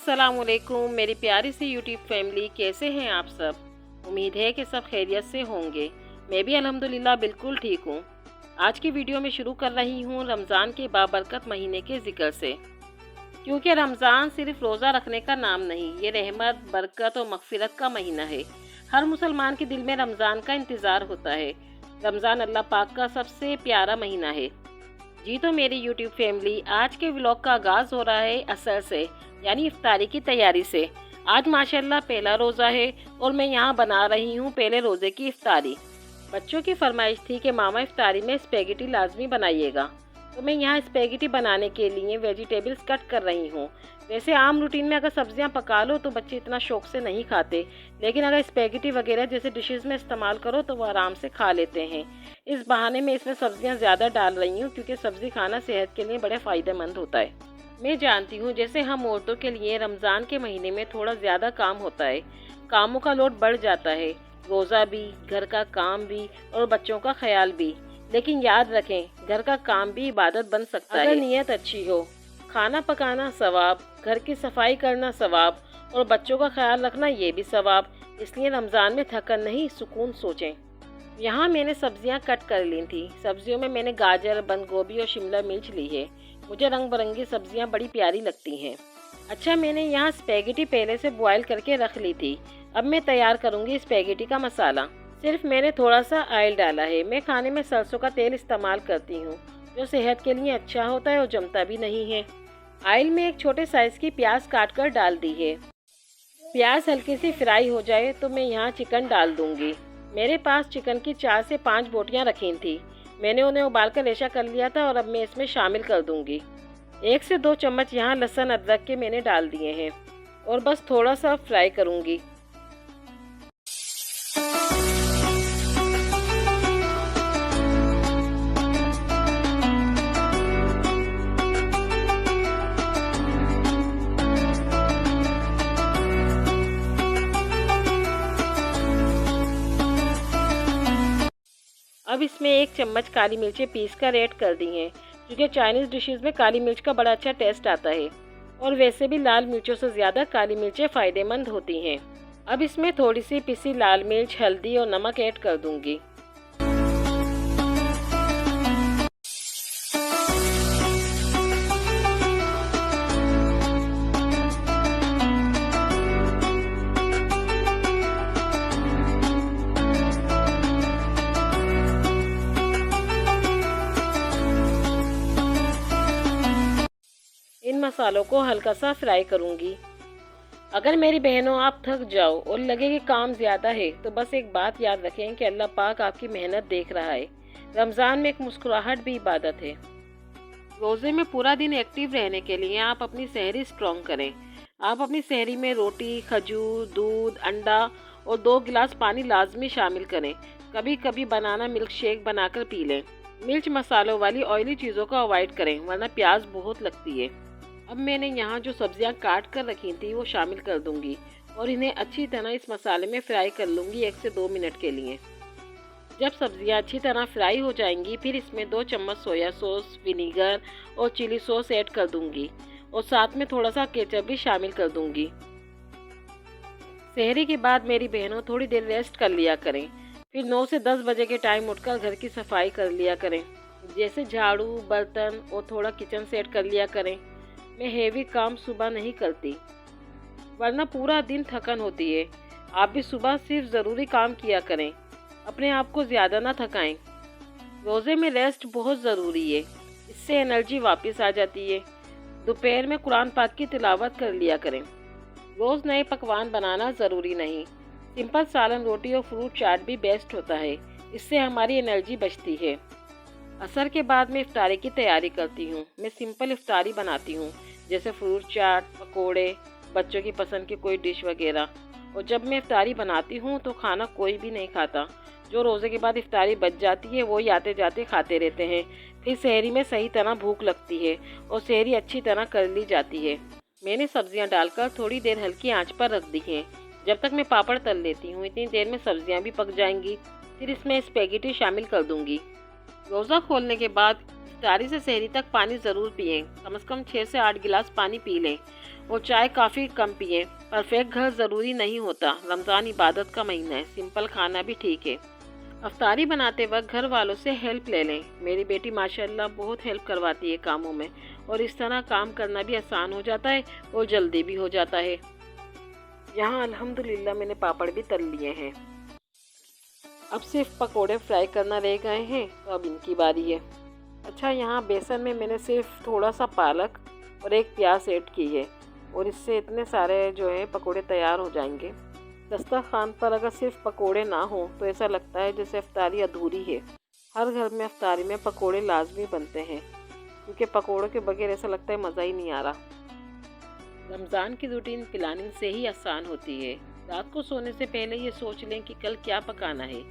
अस्सलामुअलैकुम मेरी प्यारी सी यूट्यूब फैमिली, कैसे हैं आप सब। उम्मीद है कि सब खैरियत से होंगे। मैं भी अल्हम्दुलिल्लाह बिल्कुल ठीक हूँ। आज की वीडियो में शुरू कर रही हूँ रमज़ान के बाबरकत महीने के ज़िक्र से, क्योंकि रमज़ान सिर्फ रोज़ा रखने का नाम नहीं, ये रहमत, बरकत और मग़फ़िरत का महीना है। हर मुसलमान के दिल में रमज़ान का इंतज़ार होता है। रमज़ान अल्लाह पाक का सबसे प्यारा महीना है। जी तो मेरी यूट्यूब फैमिली, आज के व्लॉग का आगाज़ हो रहा है असर से, यानी इफ्तारी की तैयारी से। आज माशाल्लाह पहला रोज़ा है और मैं यहाँ बना रही हूँ पहले रोज़े की इफ्तारी। बच्चों की फरमाइश थी कि मामा इफ्तारी में स्पेगेटी लाजमी बनाइएगा, तो मैं यहाँ स्पेगेटी बनाने के लिए वेजिटेबल्स कट कर रही हूँ। वैसे आम रूटीन में अगर सब्जियाँ पका लो तो बच्चे इतना शौक से नहीं खाते, लेकिन अगर स्पेगेटी वगैरह जैसे डिशेस में इस्तेमाल करो तो वो आराम से खा लेते हैं। इस बहाने मैं इसमें सब्जियाँ ज़्यादा डाल रही हूँ, क्योंकि सब्ज़ी खाना सेहत के लिए बड़े फ़ायदेमंद होता है। मैं जानती हूँ जैसे हम औरतों के लिए रमज़ान के महीने में थोड़ा ज़्यादा काम होता है, कामों का लोड बढ़ जाता है, रोज़ा भी, घर का काम भी और बच्चों का ख्याल भी। लेकिन याद रखें, घर का काम भी इबादत बन सकता है अगर नीयत अच्छी हो। खाना पकाना सवाब, घर की सफाई करना सवाब और बच्चों का ख्याल रखना ये भी सवाब। इसलिए रमज़ान में थकन नहीं, सुकून सोचें। यहाँ मैंने सब्जियाँ कट कर ली थी। सब्जियों में मैंने गाजर, बंद गोभी और शिमला मिर्च ली है। मुझे रंग बिरंगी सब्जियाँ बड़ी प्यारी लगती हैं। अच्छा, मैंने यहाँ स्पेगेटी पहले से बॉयल करके रख ली थी। अब मैं तैयार करूँगी स्पेगेटी का मसाला। सिर्फ मैंने थोड़ा सा ऑयल डाला है। मैं खाने में सरसों का तेल इस्तेमाल करती हूँ, जो सेहत के लिए अच्छा होता है और जमता भी नहीं है। ऑयल में एक छोटे साइज़ की प्याज काट कर डाल दी है। प्याज हल्की सी फ्राई हो जाए तो मैं यहाँ चिकन डाल दूँगी। मेरे पास चिकन की 4 से 5 बोटियाँ रखी थी। मैंने उन्हें उबाल कर रेशा कर लिया था और अब मैं इसमें शामिल कर दूँगी। 1 से 2 चम्मच यहाँ लहसुन अदरक के मैंने डाल दिए हैं और बस थोड़ा सा फ्राई करूँगी। अब इसमें 1 चम्मच काली मिर्चें पीस कर ऐड कर दी हैं, क्योंकि चाइनीज़ डिशेस में काली मिर्च का बड़ा अच्छा टेस्ट आता है और वैसे भी लाल मिर्चों से ज़्यादा काली मिर्चें फ़ायदेमंद होती हैं। अब इसमें थोड़ी सी पिसी लाल मिर्च, हल्दी और नमक ऐड कर दूंगी। इन मसालों को हल्का सा फ्राई करूंगी। अगर मेरी बहनों आप थक जाओ और लगे कि काम ज़्यादा है, तो बस एक बात याद रखें कि अल्लाह पाक आपकी मेहनत देख रहा है। रमज़ान में एक मुस्कुराहट भी इबादत है। रोज़े में पूरा दिन एक्टिव रहने के लिए आप अपनी सहरी स्ट्रॉन्ग करें। आप अपनी सहरी में रोटी, खजूर, दूध, अंडा और 2 गिलास पानी लाजमी शामिल करें। कभी कभी बनाना मिल्क शेक बनाकर पी लें। मिर्च मसालों वाली ऑयली चीज़ों को अवॉइड करें, वरना प्याज बहुत लगती है। अब मैंने यहाँ जो सब्जियाँ काट कर रखी थी वो शामिल कर दूंगी और इन्हें अच्छी तरह इस मसाले में फ्राई कर लूँगी 1 से 2 मिनट के लिए। जब सब्जियाँ अच्छी तरह फ्राई हो जाएंगी, फिर इसमें 2 चम्मच सोया सॉस, विनीगर और चिली सॉस ऐड कर दूंगी और साथ में थोड़ा सा केचप भी शामिल कर दूंगी। सहरी के बाद मेरी बहनों थोड़ी देर रेस्ट कर लिया करें, फिर 9 से 10 बजे के टाइम उठकर घर की सफाई कर लिया करें, जैसे झाड़ू, बर्तन और थोड़ा किचन सेट कर लिया करें। मैं हेवी काम सुबह नहीं करती, वरना पूरा दिन थकन होती है। आप भी सुबह सिर्फ ज़रूरी काम किया करें, अपने आप को ज़्यादा ना थकाएं। रोज़े में रेस्ट बहुत ज़रूरी है, इससे एनर्जी वापस आ जाती है। दोपहर में कुरान पाक की तिलावत कर लिया करें। रोज़ नए पकवान बनाना ज़रूरी नहीं, सिंपल सालन, रोटी और फ्रूट चाट भी बेस्ट होता है। इससे हमारी एनर्जी बचती है। असर के बाद मैं इफ्तारी की तैयारी करती हूँ। मैं सिंपल इफ्तारी बनाती हूँ, जैसे फ्रूट चाट, पकोड़े, बच्चों की पसंद की कोई डिश वगैरह। और जब मैं इफ्तारी बनाती हूँ तो खाना कोई भी नहीं खाता। जो रोज़े के बाद इफ्तारी बच जाती है वही आते जाते खाते रहते हैं। फिर सहरी में सही तरह भूख लगती है और सहरी अच्छी तरह कर ली जाती है। मैंने सब्जियाँ डालकर थोड़ी देर हल्की आंच पर रख दी हैं। जब तक मैं पापड़ तल लेती हूँ, इतनी देर में सब्जियाँ भी पक जाएंगी। फिर इसमें स्पेगेटी शामिल कर दूँगी। रोज़ा खोलने के बाद इफ्तारी से सहरी तक पानी ज़रूर पिएं। कम से कम 6 से 8 गिलास पानी पी लें और चाय काफ़ी कम पिएं। परफेक्ट घर ज़रूरी नहीं होता। रमज़ान इबादत का महीना है, सिंपल खाना भी ठीक है। इफ्तारी बनाते वक्त घर वालों से हेल्प ले लें। मेरी बेटी माशाल्लाह बहुत हेल्प करवाती है कामों में, और इस तरह काम करना भी आसान हो जाता है और जल्दी भी हो जाता है। यहाँ अल्हम्दुलिल्लाह मैंने पापड़ भी तल लिए हैं। अब सिर्फ पकोड़े फ्राई करना रह गए हैं, तो अब इनकी बारी है। अच्छा, यहाँ बेसन में मैंने सिर्फ थोड़ा सा पालक और एक प्याज ऐड की है, और इससे इतने सारे जो है पकोड़े तैयार हो जाएंगे। दस्तरखान पर अगर सिर्फ पकोड़े ना हो तो ऐसा लगता है जैसे इफ्तारी अधूरी है। हर घर में इफ्तारी में पकोड़े लाजमी बनते हैं, क्योंकि पकोड़ों के बगैर ऐसा लगता है मज़ा ही नहीं आ रहा। रमज़ान की रूटीन प्लानिंग से ही आसान होती है। रात को सोने से पहले ये सोच लें कि कल क्या पकाना है,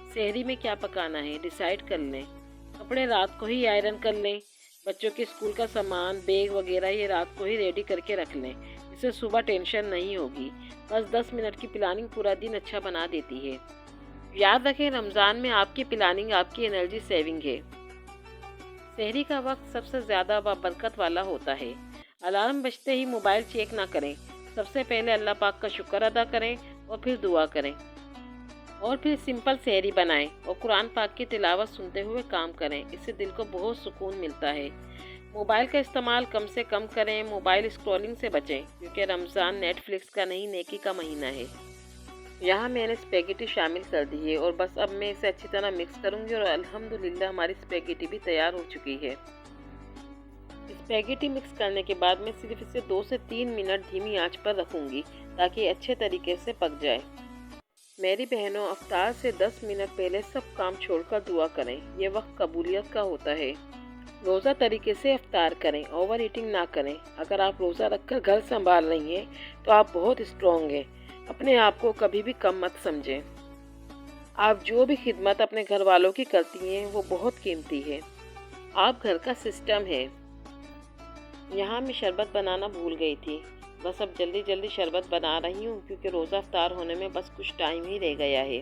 सहरी में क्या पकाना है, डिसाइड कर लें। कपड़े रात को ही आयरन कर लें। बच्चों के स्कूल का सामान, बैग वगैरह ये रात को ही रेडी करके रख लें। इससे सुबह टेंशन नहीं होगी। बस 10 मिनट की प्लानिंग पूरा दिन अच्छा बना देती है। याद रखें, रमज़ान में आपकी प्लानिंग आपकी एनर्जी सेविंग है। सहरी का वक्त सबसे ज़्यादा बरकत वाला होता है। अलार्म बजते ही मोबाइल चेक ना करें। सबसे पहले अल्लाह पाक का शुक्र अदा करें और फिर दुआ करें, और फिर सिंपल सहरी बनाएं और कुरान पाक की तिलावत सुनते हुए काम करें। इससे दिल को बहुत सुकून मिलता है। मोबाइल का इस्तेमाल कम से कम करें। मोबाइल स्क्रॉलिंग से बचें, क्योंकि रमज़ान नेटफ्लिक्स का नहीं नेकी का महीना है। यहाँ मैंने स्पेगेटी शामिल कर दी है, और बस अब मैं इसे अच्छी तरह मिक्स करूँगी, और अल्हम्दुलिल्लाह हमारी स्पेगेटी भी तैयार हो चुकी है। स्पेगेटी मिक्स करने के बाद मैं सिर्फ इसे 2 से 3 मिनट धीमी आंच पर रखूँगी, ताकि अच्छे तरीके से पक जाए। मेरी बहनों, अफ्तार से 10 मिनट पहले सब काम छोड़कर दुआ करें। ये वक्त कबूलियत का होता है। रोज़ा तरीके से इफ्तार करें, ओवर ईटिंग ना करें। अगर आप रोज़ा रखकर घर संभाल रही हैं तो आप बहुत स्ट्रॉन्ग हैं। अपने आप को कभी भी कम मत समझें। आप जो भी खिदमत अपने घर वालों की करती हैं वो बहुत कीमती है। आप घर का सिस्टम है। यहाँ मैं शरबत बनाना भूल गई थी। बस अब जल्दी जल्दी शरबत बना रही हूँ, क्योंकि रोज़ा इफ्तार होने में बस कुछ टाइम ही रह गया है।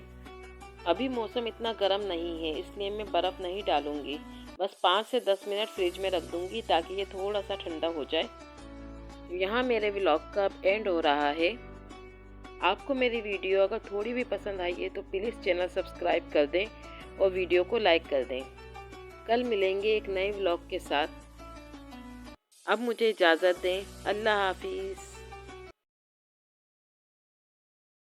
अभी मौसम इतना गर्म नहीं है, इसलिए मैं बर्फ़ नहीं डालूँगी। बस 5 से 10 मिनट फ्रिज में रख दूँगी, ताकि ये थोड़ा सा ठंडा हो जाए। यहाँ मेरे व्लॉग का अब एंड हो रहा है। आपको मेरी वीडियो अगर थोड़ी भी पसंद आई है तो प्लीज़ चैनल सब्सक्राइब कर दें और वीडियो को लाइक कर दें। कल मिलेंगे एक नए व्लॉग के साथ। अब मुझे इजाज़त दें। अल्लाह हाफिज़।